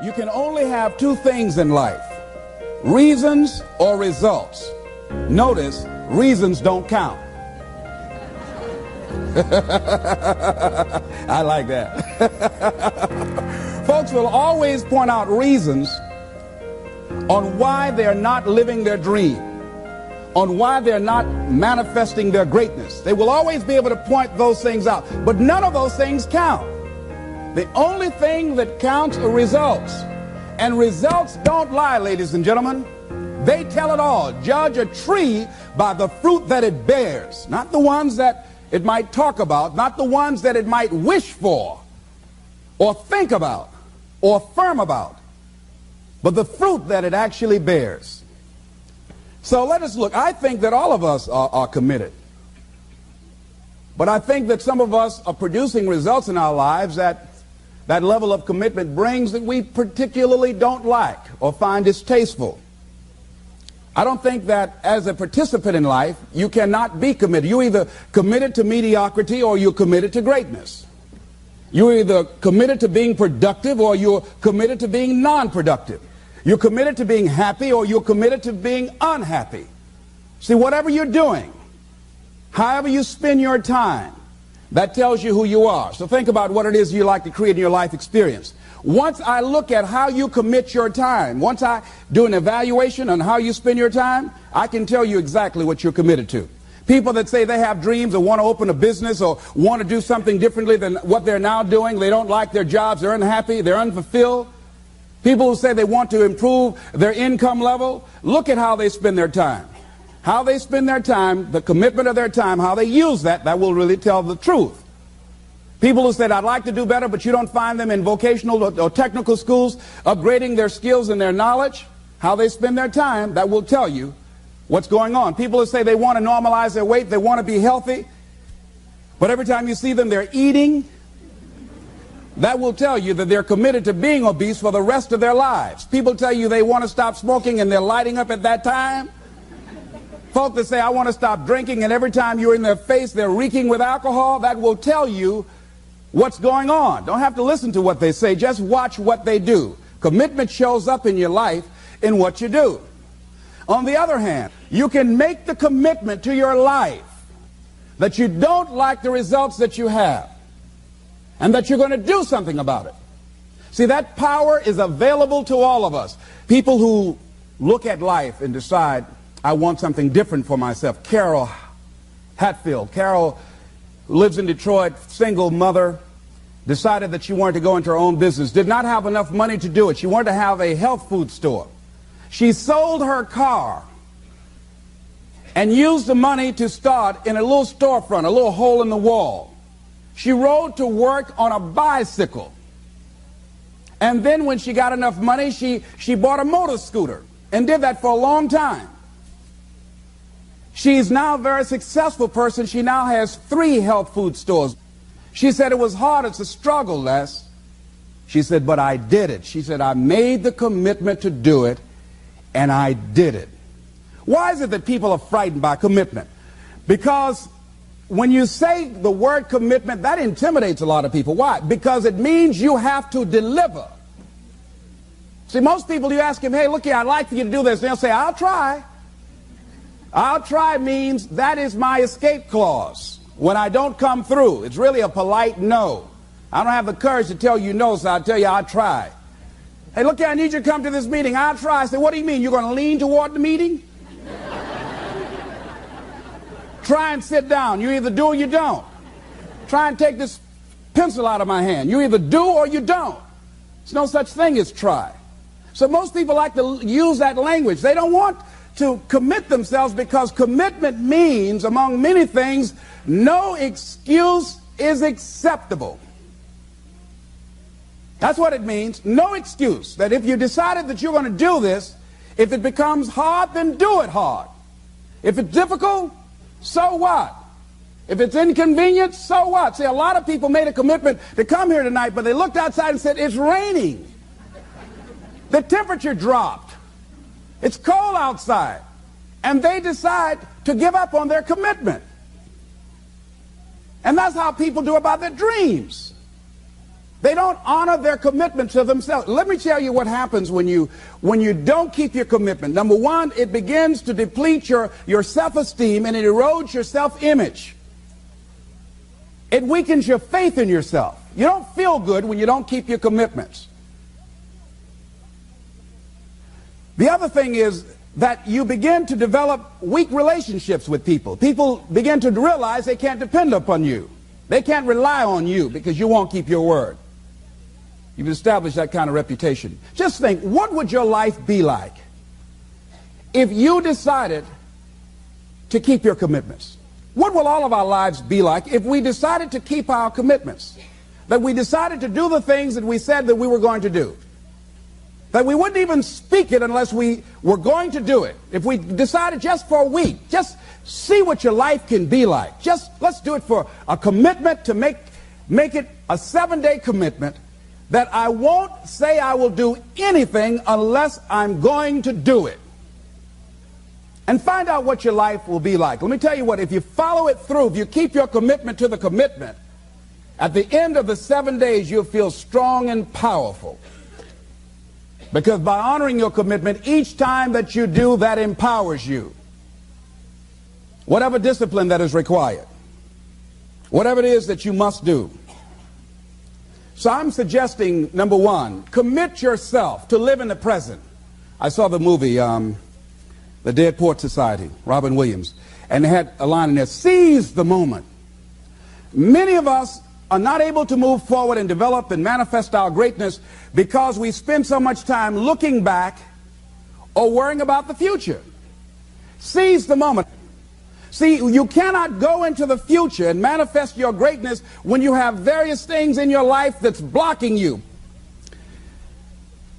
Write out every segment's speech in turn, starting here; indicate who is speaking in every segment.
Speaker 1: You can only have two things in life: reasons or results. Notice, reasons don't count. I like that. Folks will always point out reasons on why they're not living their dream, on why they're not manifesting their greatness. They will always be able to point those things out, but none of those things count. The only thing that counts are results. And results don't lie, ladies and gentlemen. They tell it all. Judge a tree by the fruit that it bears, not the ones that it might talk about, not the ones that it might wish for or think about or affirm about, but the fruit that it actually bears. So let us look. I think that all of us are committed. But I think that some of us are producing results in our lives that level of commitment brings that we particularly don't like or find distasteful. I don't think that as a participant in life, you cannot be committed. You're either committed to mediocrity or you're committed to greatness. You're either committed to being productive or you're committed to being non-productive. You're committed to being happy or you're committed to being unhappy. See, whatever you're doing, however you spend your time, that tells you who you are. So think about what it is you like to create in your life experience. Once I look at how you commit your time, once I do an evaluation on how you spend your time, I can tell you exactly what you're committed to. People that say they have dreams or want to open a business or want to do something differently than what they're now doing, they don't like their jobs, they're unhappy, they're unfulfilled. People who say they want to improve their income level, look at how they spend their time. How they spend their time, the commitment of their time, how they use that will really tell the truth. People who said, I'd like to do better, but you don't find them in vocational or technical schools upgrading their skills and their knowledge, how they spend their time, that will tell you what's going on. People who say they want to normalize their weight, they want to be healthy, but every time you see them, they're eating, that will tell you that they're committed to being obese for the rest of their lives. People tell you they want to stop smoking and they're lighting up at that time. Folk that say, I want to stop drinking, and every time you're in their face, they're reeking with alcohol, that will tell you what's going on. Don't have to listen to what they say, just watch what they do. Commitment shows up in your life in what you do. On the other hand, you can make the commitment to your life that you don't like the results that you have and that you're going to do something about it. See, that power is available to all of us. People who look at life and decide, I want something different for myself. Carol Hatfield. Carol lives in Detroit, single mother, decided that she wanted to go into her own business, did not have enough money to do it. She wanted to have a health food store. She sold her car and used the money to start in a little storefront, a little hole in the wall. She rode to work on a bicycle. And then when she got enough money, she bought a motor scooter and did that for a long time. She's now a very successful person. She now has 3 health food stores. She said it was hard. It's a struggle, Les. She said, but I did it. She said, I made the commitment to do it, and I did it. Why is it that people are frightened by commitment? Because when you say the word commitment, that intimidates a lot of people. Why? Because it means you have to deliver. See, most people, you ask them, hey, look here, I'd like for you to do this. They'll say, I'll try. I'll try means that is my escape clause. When I don't come through, it's really a polite no. I don't have the courage to tell you no, so I'll tell you I'll try. Hey, look here, I need you to come to this meeting. I'll try. I say, what do you mean? You're going to lean toward the meeting? Try and sit down. You either do or you don't. Try and take this pencil out of my hand. You either do or you don't. There's no such thing as try. So most people like to use that language. They don't want to commit themselves because commitment means, among many things, no excuse is acceptable. That's what it means. No excuse. That if you decided that you're going to do this, if it becomes hard, then do it hard. If it's difficult, so what? If it's inconvenient, so what? See, a lot of people made a commitment to come here tonight, but they looked outside and said, it's raining. The temperature dropped. It's cold outside. And they decide to give up on their commitment. And that's how people do about their dreams. They don't honor their commitment to themselves. Let me tell you what happens when you don't keep your commitment. Number one, it begins to deplete your self-esteem, and it erodes your self-image. It weakens your faith in yourself. You don't feel good when you don't keep your commitments. The other thing is that you begin to develop weak relationships with people. People begin to realize they can't depend upon you. They can't rely on you because you won't keep your word. You've established that kind of reputation. Just think, what would your life be like if you decided to keep your commitments? What will all of our lives be like if we decided to keep our commitments? That we decided to do the things that we said that we were going to do. That we wouldn't even speak it unless we were going to do it. If we decided just for a week, just see what your life can be like. Let's do it for a commitment to make it a 7-day commitment that I won't say I will do anything unless I'm going to do it. And find out what your life will be like. Let me tell you what, if you follow it through, if you keep your commitment to the commitment, at the end of the 7 days, you'll feel strong and powerful. Because by honoring your commitment, each time that you do, that empowers you. Whatever discipline that is required. Whatever it is that you must do. So I'm suggesting, number one, commit yourself to live in the present. I saw the movie, The Dead Poets Society, Robin Williams, and they had a line in there, seize the moment. Many of us are not able to move forward and develop and manifest our greatness because we spend so much time looking back or worrying about the future. Seize the moment. See, you cannot go into the future and manifest your greatness when you have various things in your life that's blocking you.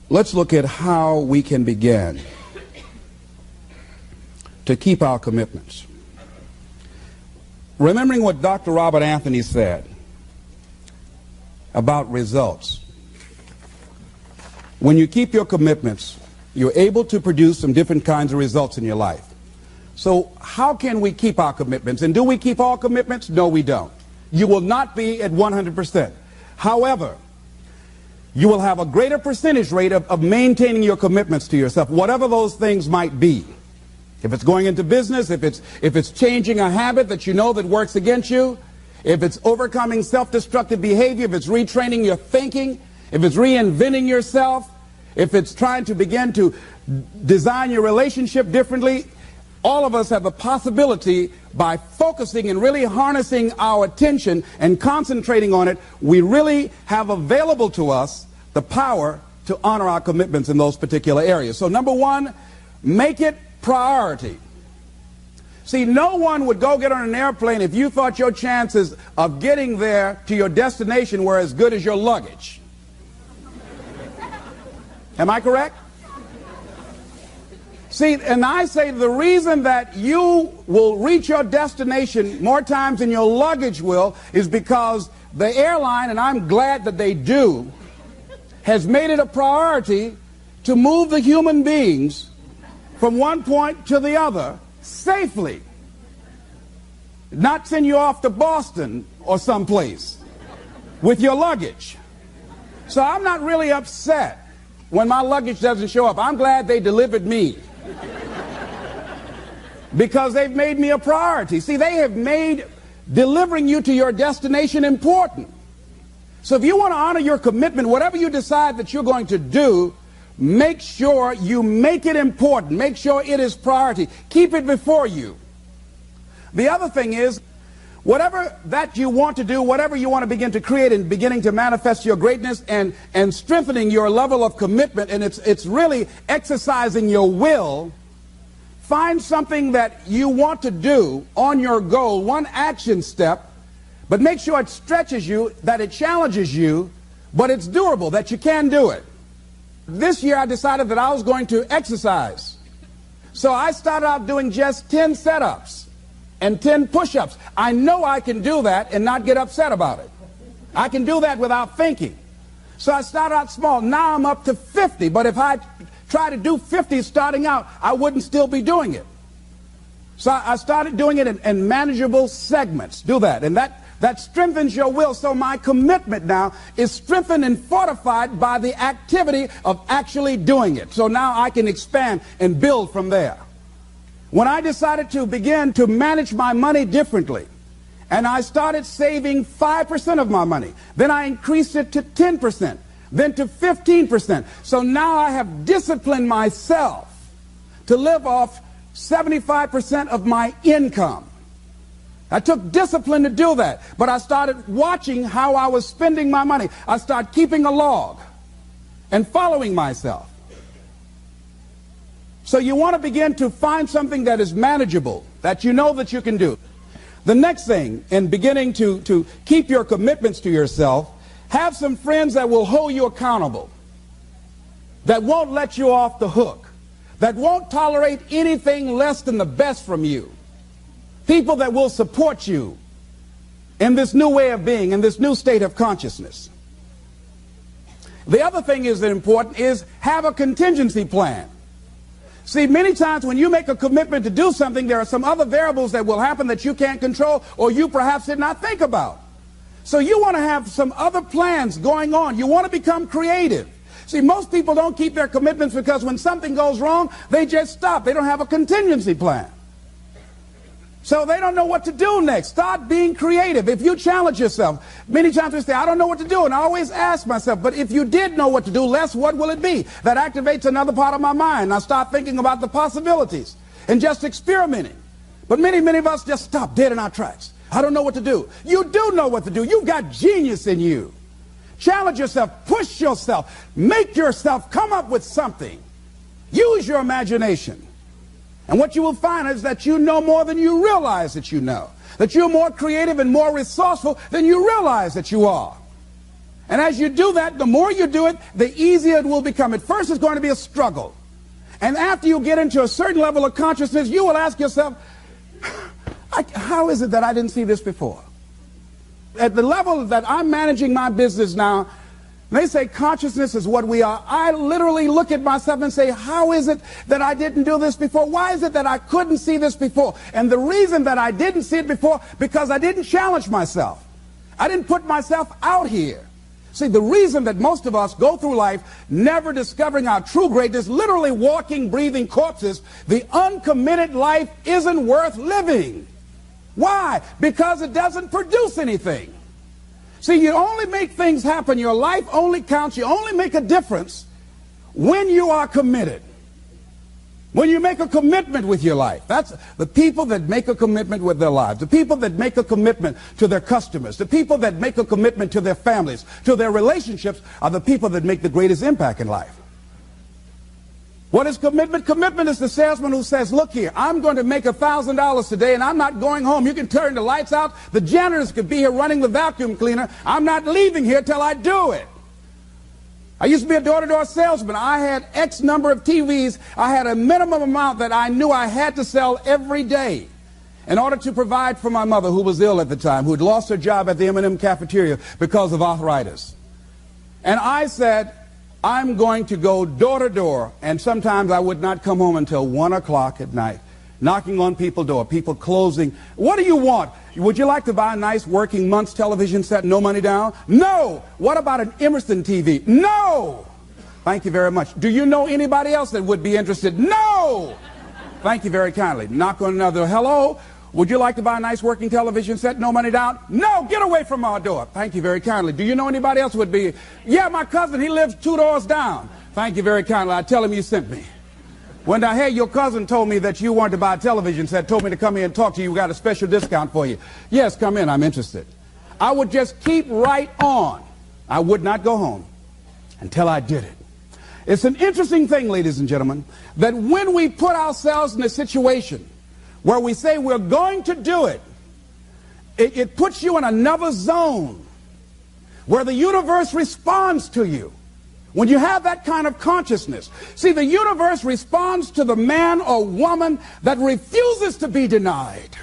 Speaker 1: Let's look at how we can begin to keep our commitments. Remembering what Dr. Robert Anthony said about results. When you keep your commitments, you're able to produce some different kinds of results in your life. So how can we keep our commitments? And do we keep all commitments? No, we don't. You will not be at 100%. However, you will have a greater percentage rate of maintaining your commitments to yourself, whatever those things might be. If it's going into business, if it's changing a habit that you know that works against you, if it's overcoming self-destructive behavior, if it's retraining your thinking, if it's reinventing yourself, if it's trying to begin to design your relationship differently, all of us have the possibility, by focusing and really harnessing our attention and concentrating on it, we really have available to us the power to honor our commitments in those particular areas. So number one, make it priority. See, no one would go get on an airplane if you thought your chances of getting there to your destination were as good as your luggage. Am I correct? See, and I say the reason that you will reach your destination more times than your luggage will is because the airline, and I'm glad that they do, has made it a priority to move the human beings from one point to the other safely. Not send you off to Boston or someplace with your luggage. So I'm not really upset when my luggage doesn't show up. I'm glad they delivered me. Because they've made me a priority. See, they have made delivering you to your destination important. So if you want to honor your commitment, whatever you decide that you're going to do, make sure you make it important. Make sure it is priority. Keep it before you. The other thing is, whatever that you want to do, whatever you want to begin to create and beginning to manifest your greatness and strengthening your level of commitment, and it's really exercising your will. Find something that you want to do on your goal, one action step, but make sure it stretches you, that it challenges you, but it's doable, that you can do it. This year I decided that I was going to exercise. So I started out doing just 10 setups and 10 push-ups. I know I can do that and not get upset about it. I can do that without thinking. So I started out small. Now I'm up to 50, but if I try to do 50 starting out, I wouldn't still be doing it. So I started doing it in manageable segments. Do that. And that that strengthens your will. So my commitment now is strengthened and fortified by the activity of actually doing it. So now I can expand and build from there. When I decided to begin to manage my money differently, and I started saving 5% of my money, then I increased it to 10%, then to 15%. So now I have disciplined myself to live off 75% of my income. I took discipline to do that, but I started watching how I was spending my money. I started keeping a log and following myself. So you want to begin to find something that is manageable, that you know that you can do. The next thing, in beginning to keep your commitments to yourself, have some friends that will hold you accountable, that won't let you off the hook, that won't tolerate anything less than the best from you. People that will support you in this new way of being, in this new state of consciousness. The other thing is that important is have a contingency plan. See, many times when you make a commitment to do something, there are some other variables that will happen that you can't control or you perhaps did not think about. So you want to have some other plans going on. You want to become creative. See, most people don't keep their commitments because when something goes wrong, they just stop. They don't have a contingency plan. So they don't know what to do next. Start being creative. If you challenge yourself, many times we say, I don't know what to do. And I always ask myself, but if you did know what to do, Les, what will it be? That activates another part of my mind. I start thinking about the possibilities and just experimenting. But many of us just stop dead in our tracks. I don't know what to do. You do know what to do. You've got genius in you. Challenge yourself. Push yourself. Make yourself come up with something. Use your imagination. And what you will find is that you know more than you realize that you know. That you're more creative and more resourceful than you realize that you are. And as you do that, the more you do it, the easier it will become. At first, it's going to be a struggle. And after you get into a certain level of consciousness, you will ask yourself, how is it that I didn't see this before? At the level that I'm managing my business now, they say consciousness is what we are. I literally look at myself and say, how is it that I didn't do this before? Why is it that I couldn't see this before? And the reason that I didn't see it before, because I didn't challenge myself. I didn't put myself out here. See, the reason that most of us go through life never discovering our true greatness, literally walking, breathing corpses, the uncommitted life isn't worth living. Why? Because it doesn't produce anything. See, you only make things happen. Your life only counts. You only make a difference when you are committed. When you make a commitment with your life. That's the people that make a commitment with their lives. The people that make a commitment to their customers. The people that make a commitment to their families, to their relationships, are the people that make the greatest impact in life. What is commitment? Commitment is the salesman who says, look here, I'm going to make $1,000 today and I'm not going home. You can turn the lights out. The janitors could be here running the vacuum cleaner. I'm not leaving here till I do it. I used to be a door-to-door salesman. I had X number of TVs. I had a minimum amount that I knew I had to sell every day in order to provide for my mother, who was ill at the time, who had lost her job at the M&M cafeteria because of arthritis. And I said, I'm going to go door to door, and sometimes I would not come home until 1 o'clock at night, knocking on people's door, people closing. What do you want? Would you like to buy a nice working month's television set, no money down? No. What about an Emerson TV? No. Thank you very much. Do you know anybody else that would be interested? No. Thank you very kindly. Knock on another. Hello. Would you like to buy a nice working television set, no money down? No, get away from our door. Thank you very kindly. Do you know anybody else would be? Yeah, my cousin, he lives 2 doors down. Thank you very kindly. I tell him you sent me. When I heard your cousin told me that you wanted to buy a television set, told me to come here and talk to you, we got a special discount for you. Yes, come in, I'm interested. I would just keep right on. I would not go home until I did it. It's an interesting thing, ladies and gentlemen, that when we put ourselves in a situation where we say we're going to do it, it puts you in another zone where the universe responds to you. When you have that kind of consciousness, see, the universe responds to the man or woman that refuses to be denied,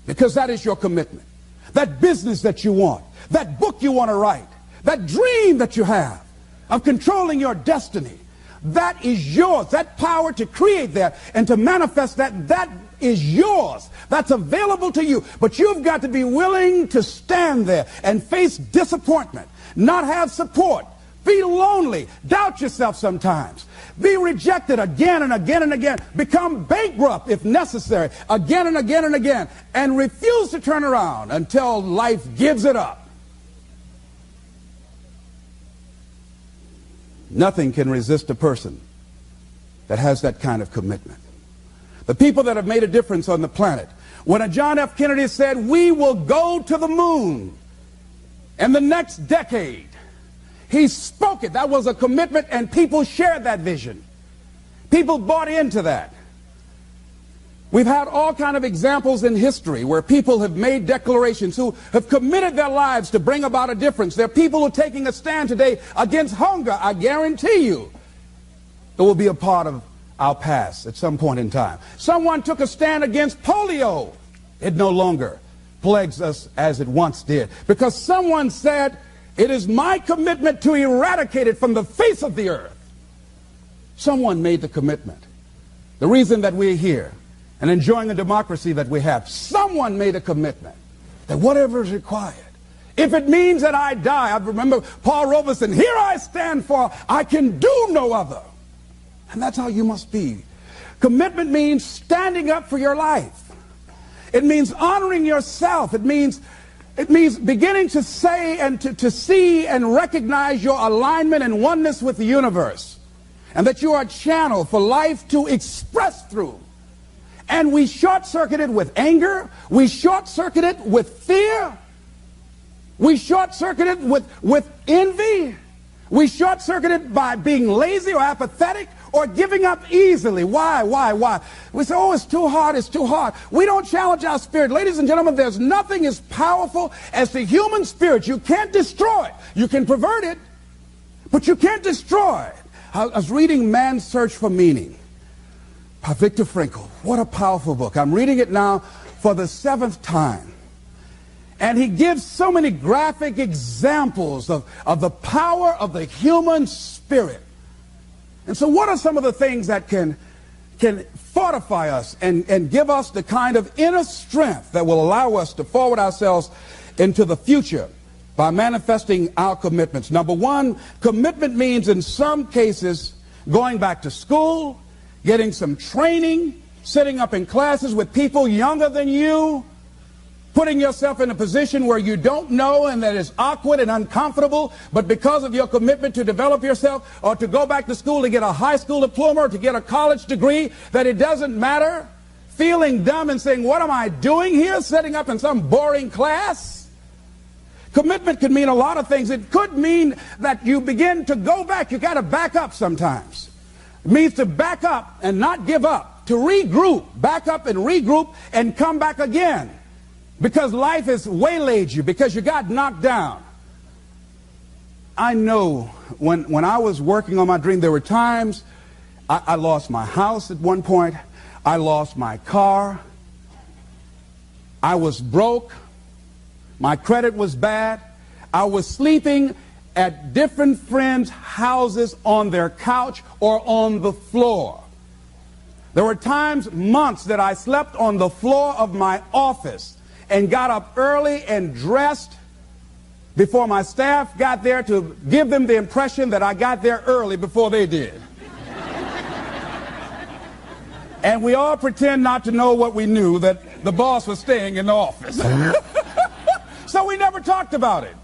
Speaker 1: because that is your commitment. That business that you want, that book you want to write, that dream that you have of controlling your destiny, that is yours. That power to create that and to manifest that is yours. That's available to you. But you've got to be willing to stand there and face disappointment, not have support, be lonely, doubt yourself sometimes, be rejected again and again and again, become bankrupt if necessary, again and again and again, and refuse to turn around until life gives it up. Nothing can resist a person that has that kind of commitment. The people that have made a difference on the planet. When John F. Kennedy said, we will go to the moon in the next decade, he spoke it. That was a commitment, and people shared that vision. People bought into that. We've had all kinds of examples in history where people have made declarations, who have committed their lives to bring about a difference. There are people who are taking a stand today against hunger. I guarantee you it will be a part of our past at some point in time. Someone took a stand against polio. It no longer plagues us as it once did, because someone said, it is my commitment to eradicate it from the face of the earth. Someone made the commitment. The reason that we're here and enjoying the democracy that we have, someone made a commitment that whatever is required, if it means that I die. I remember Paul Robeson, here I stand, for I can do no other. And that's how you must be. Commitment means standing up for your life. It means honoring yourself. It means beginning to say and to see and recognize your alignment and oneness with the universe, and that you are a channel for life to express through. And we short-circuit it with anger. We short-circuit it with fear. We short-circuit it with envy. We short-circuit it by being lazy or apathetic or giving up easily. Why? We say, oh, it's too hard, it's too hard. We don't challenge our spirit. Ladies and gentlemen, there's nothing as powerful as the human spirit. You can't destroy it. You can pervert it, but you can't destroy it. I was reading Man's Search for Meaning by Viktor Frankl. What a powerful book. I'm reading it now for the 7th time. And he gives so many graphic examples of the power of the human spirit. And so what are some of the things that can fortify us and give us the kind of inner strength that will allow us to forward ourselves into the future by manifesting our commitments? Number one, commitment means in some cases going back to school, getting some training, sitting up in classes with people younger than you, putting yourself in a position where you don't know and that is awkward and uncomfortable, but because of your commitment to develop yourself, or to go back to school to get a high school diploma or to get a college degree, that it doesn't matter, feeling dumb and saying, what am I doing here, sitting up in some boring class? Commitment could mean a lot of things. It could mean that you begin to go back. You got to back up sometimes. It means to back up and not give up, to regroup, back up and regroup and come back again. Because life has waylaid you, because you got knocked down. I know when I was working on my dream, there were times I lost my house at one point. I lost my car. I was broke. My credit was bad. I was sleeping at different friends' houses on their couch or on the floor. There were times, months, that I slept on the floor of my office and got up early and dressed before my staff got there to give them the impression that I got there early before they did. And we all pretend not to know what we knew, that the boss was staying in the office. So we never talked about it.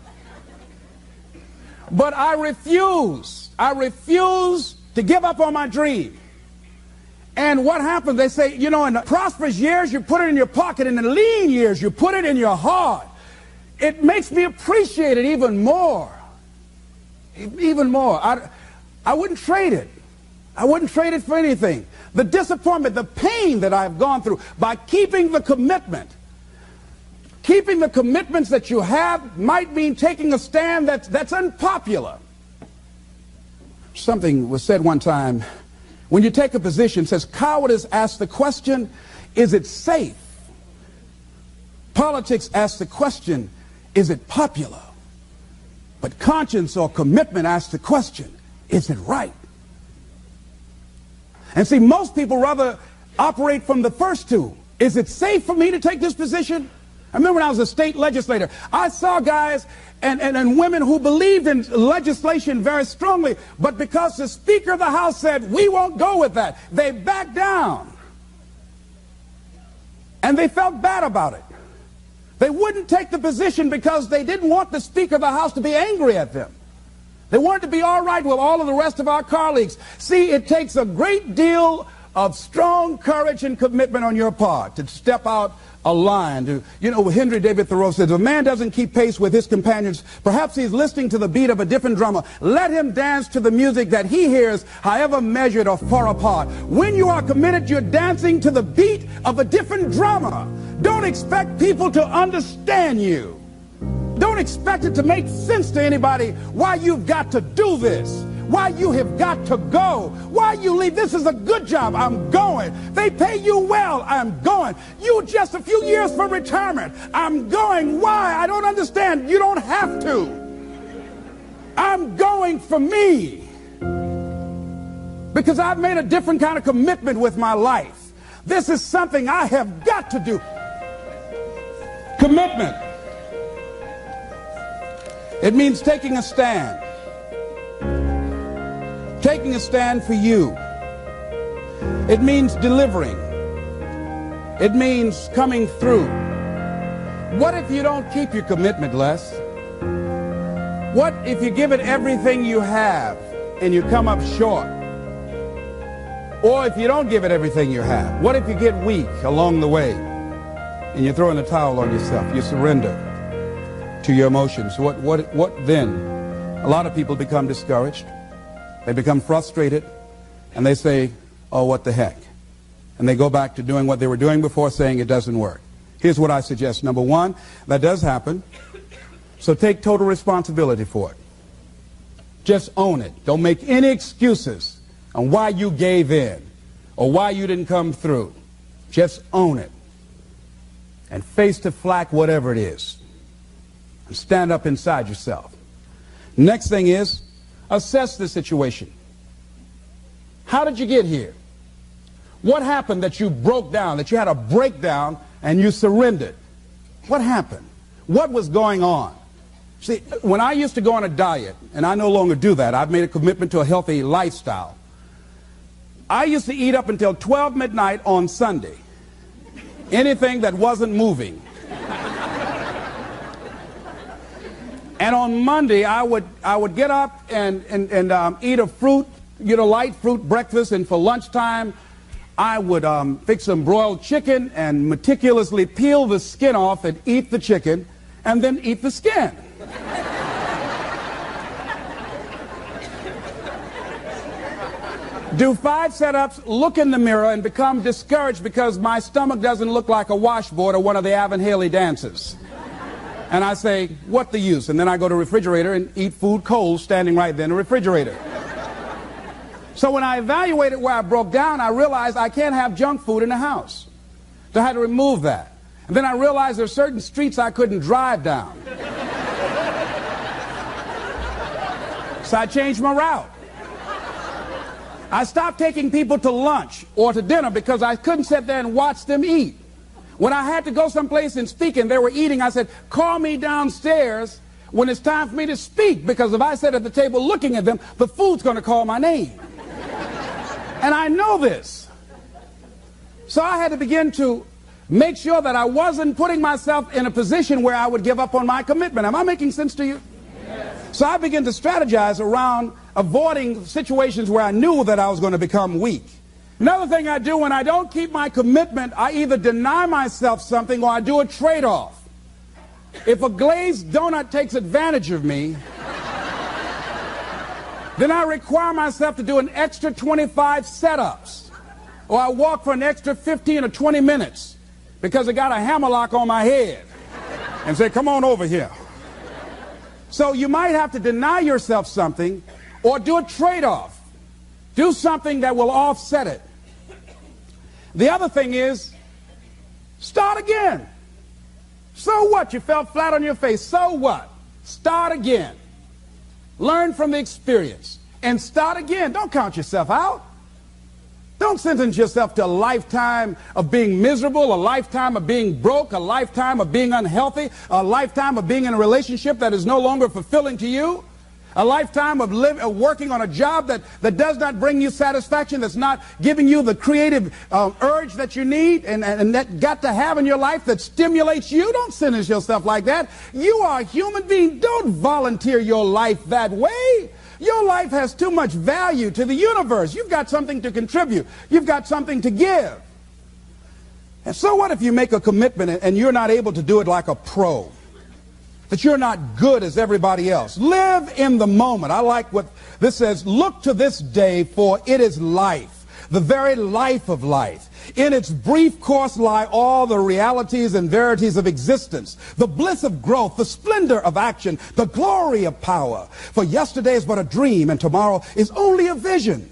Speaker 1: But I refuse to give up on my dream. And what happens? They say, you know, in the prosperous years, you put it in your pocket. In the lean years, you put it in your heart. It makes me appreciate it even more. Even more. I wouldn't trade it. I wouldn't trade it for anything. The disappointment, the pain that I've gone through by keeping the commitment. Keeping the commitments that you have might mean taking a stand that's unpopular. Something was said one time. When you take a position, it says cowardice asks the question, is it safe? Politics asks the question, is it popular? But conscience or commitment asks the question, is it right? And see, most people rather operate from the first two. Is it safe for me to take this position? I remember when I was a state legislator, I saw guys and women who believed in legislation very strongly, but because the Speaker of the House said, we won't go with that, they backed down. And they felt bad about it. They wouldn't take the position because they didn't want the Speaker of the House to be angry at them. They wanted to be all right with all of the rest of our colleagues. See, it takes a great deal of strong courage and commitment on your part to step out a line. Henry David Thoreau says, if a man doesn't keep pace with his companions, perhaps he's listening to the beat of a different drummer. Let him dance to the music that he hears, however measured or far apart. When you are committed, you're dancing to the beat of a different drummer. Don't expect people to understand you. Don't expect it to make sense to anybody why you've got to do this, why you have got to go, why you leave. This is a good job. I'm going. They pay you well. I'm going. You just a few years from retirement. I'm going. Why? I don't understand. You don't have to. I'm going for me because I've made a different kind of commitment with my life. This is something I have got to do. Commitment. It means taking a stand. Taking a stand for you. It means delivering. It means coming through. What if you don't keep your commitment, Les? What if you give it everything you have and you come up short? Or if you don't give it everything you have? What if you get weak along the way and you throw in the towel on yourself? You surrender to your emotions. What then? A lot of people become discouraged. They become frustrated, and they say, oh, what the heck? And they go back to doing what they were doing before, saying it doesn't work. Here's what I suggest. Number one, that does happen, so take total responsibility for it. Just own it. Don't make any excuses on why you gave in or why you didn't come through. Just own it and face the flak, whatever it is, and stand up inside yourself. Next thing is, assess the situation. How did you get here? What happened that you broke down, that you had a breakdown and you surrendered? What happened? What was going on? See, when I used to go on a diet, and I no longer do that, I've made a commitment to a healthy lifestyle. I used to eat up until 12 midnight on Sunday. Anything that wasn't moving. And on Monday, I would get up and eat a fruit, light fruit breakfast, and for lunchtime, I would fix some broiled chicken and meticulously peel the skin off and eat the chicken, and then eat the skin. Do 5 setups, look in the mirror, and become discouraged because my stomach doesn't look like a washboard or one of the Avon Haley dances. And I say, what the use? And then I go to the refrigerator and eat food cold standing right there in the refrigerator. So when I evaluated where I broke down, I realized I can't have junk food in the house. So I had to remove that. And then I realized there are certain streets I couldn't drive down. So I changed my route. I stopped taking people to lunch or to dinner because I couldn't sit there and watch them eat. When I had to go someplace and speak and they were eating, I said, call me downstairs when it's time for me to speak, because if I sit at the table looking at them, the food's going to call my name. And I know this. So I had to begin to make sure that I wasn't putting myself in a position where I would give up on my commitment. Am I making sense to you? Yes. So I began to strategize around avoiding situations where I knew that I was going to become weak. Another thing I do when I don't keep my commitment, I either deny myself something or I do a trade-off. If a glazed donut takes advantage of me, then I require myself to do an extra 25 setups, or I walk for an extra 15 or 20 minutes because I got a hammerlock on my head and say, come on over here. So you might have to deny yourself something or do a trade-off. Do something that will offset it. The other thing is, start again. So what? You fell flat on your face. So what? Start again. Learn from the experience and start again. Don't count yourself out. Don't sentence yourself to a lifetime of being miserable, a lifetime of being broke, a lifetime of being unhealthy, a lifetime of being in a relationship that is no longer fulfilling to you, a lifetime of working on a job that does not bring you satisfaction, that's not giving you the creative urge that you need and that got to have in your life that stimulates you. Don't sentence yourself like that. You are a human being. Don't volunteer your life that way. Your life has too much value to the universe. You've got something to contribute. You've got something to give. And so what if you make a commitment and you're not able to do it like a pro? That you're not good as everybody else. Live in the moment. I like what this says. Look to this day, for it is life, the very life of life. In its brief course lie all the realities and verities of existence, the bliss of growth, the splendor of action, the glory of power. For yesterday is but a dream, and tomorrow is only a vision.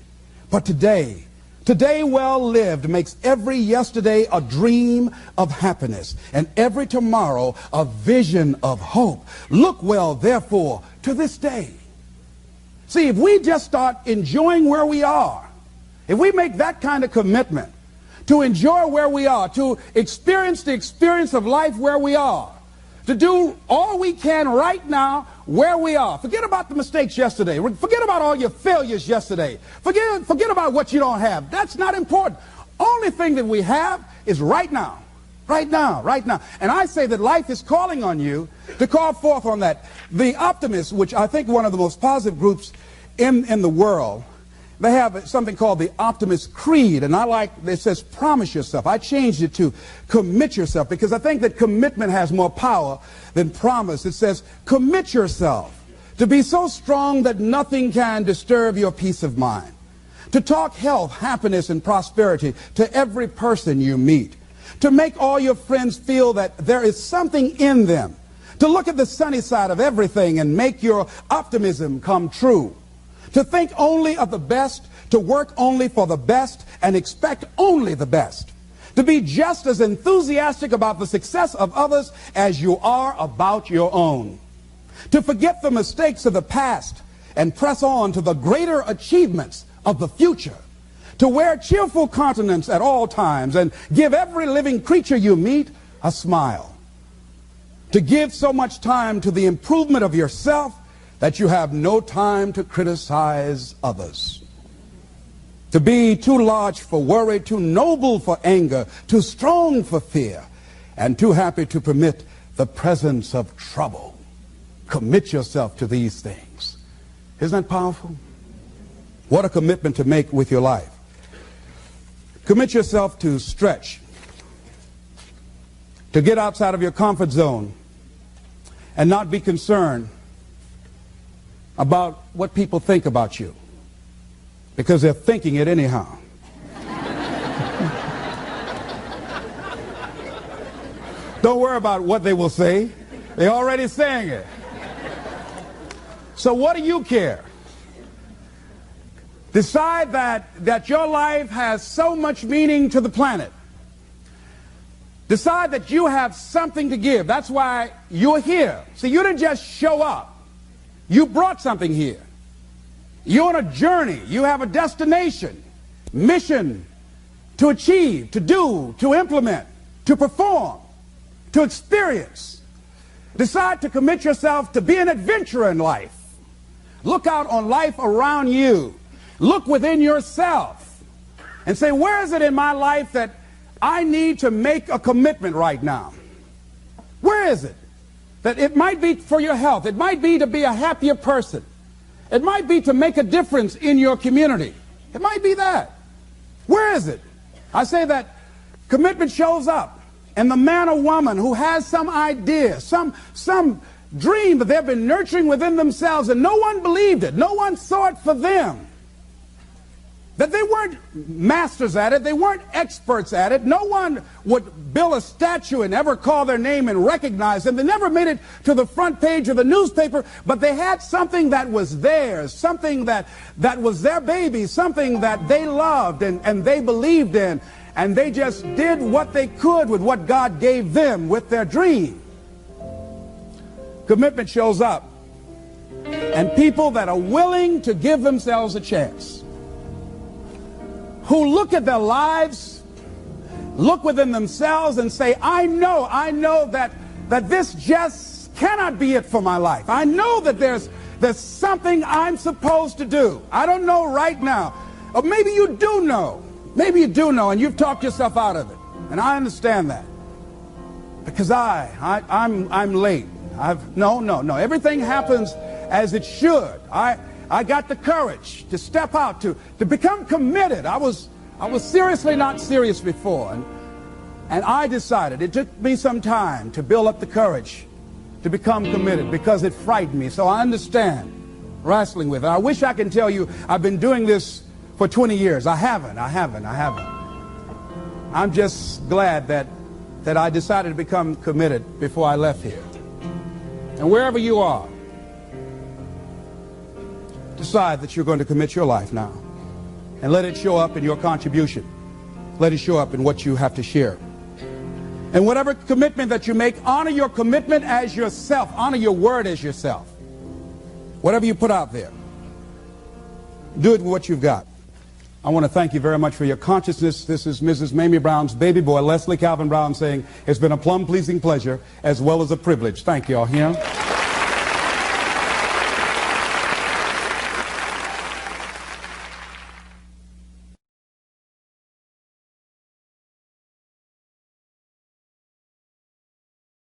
Speaker 1: But today well lived makes every yesterday a dream of happiness, and every tomorrow a vision of hope. Look well, therefore, to this day. See, if we just start enjoying where we are, if we make that kind of commitment to enjoy where we are, to experience the experience of life where we are, to do all we can right now where we are. Forget about the mistakes yesterday. Forget about all your failures yesterday. Forget about what you don't have. That's not important. Only thing that we have is right now. Right now, right now. And I say that life is calling on you to call forth on that. The optimists, which I think one of the most positive groups in the world, they have something called the Optimist Creed, and I like, it says promise yourself. I changed it to commit yourself, because I think that commitment has more power than promise. It says commit yourself to be so strong that nothing can disturb your peace of mind, to talk health, happiness, and prosperity to every person you meet, to make all your friends feel that there is something in them, to look at the sunny side of everything and make your optimism come true, to think only of the best, to work only for the best, and expect only the best, to be just as enthusiastic about the success of others as you are about your own, to forget the mistakes of the past and press on to the greater achievements of the future, to wear cheerful countenance at all times and give every living creature you meet a smile, to give so much time to the improvement of yourself that you have no time to criticize others, to be too large for worry, too noble for anger, too strong for fear, and too happy to permit the presence of trouble. Commit yourself to these things. Isn't that powerful? What a commitment to make with your life. Commit yourself to stretch, to get outside of your comfort zone and not be concerned about what people think about you, because they're thinking it anyhow. Don't worry about what they will say. They're already saying it. So what do you care? Decide that your life has so much meaning to the planet. Decide that you have something to give. That's why you're here. See, you didn't just show up. You brought something here. You're on a journey. You have a destination, mission to achieve, to do, to implement, to perform, to experience. Decide to commit yourself to be an adventurer in life. Look out on life around you. Look within yourself and say, where is it in my life that I need to make a commitment right now? Where is it? That it might be for your health. It might be to be a happier person. It might be to make a difference in your community. It might be that. Where is it? I say that commitment shows up in the man or woman who has some idea, some dream that they've been nurturing within themselves, and no one believed it. No one saw it for them. That they weren't masters at it. They weren't experts at it. No one would build a statue and ever call their name and recognize them. They never made it to the front page of the newspaper, but they had something that was theirs, something that was their baby, something that they loved and they believed in, and they just did what they could with what God gave them with their dream. Commitment shows up, and people that are willing to give themselves a chance. who look at their lives, look within themselves and say, I know that this just cannot be it for my life. I know that there's something I'm supposed to do. I don't know right now. Or maybe you do know. Maybe you do know, and you've talked yourself out of it. And I understand that. Because I'm late. No. Everything happens as it should. I got the courage to step out, to become committed. I was seriously not serious before. And I decided, it took me some time to build up the courage to become committed because it frightened me. So I understand wrestling with it. I wish I can tell you I've been doing this for 20 years. I haven't. I'm just glad that I decided to become committed before I left here. And wherever you are, decide that you're going to commit your life now. And let it show up in your contribution. Let it show up in what you have to share. And whatever commitment that you make, honor your commitment as yourself. Honor your word as yourself. Whatever you put out there, do it with what you've got. I want to thank you very much for your consciousness. This is Mrs. Mamie Brown's baby boy, Leslie Calvin Brown, saying it's been a plum-pleasing pleasure as well as a privilege. Thank you all here.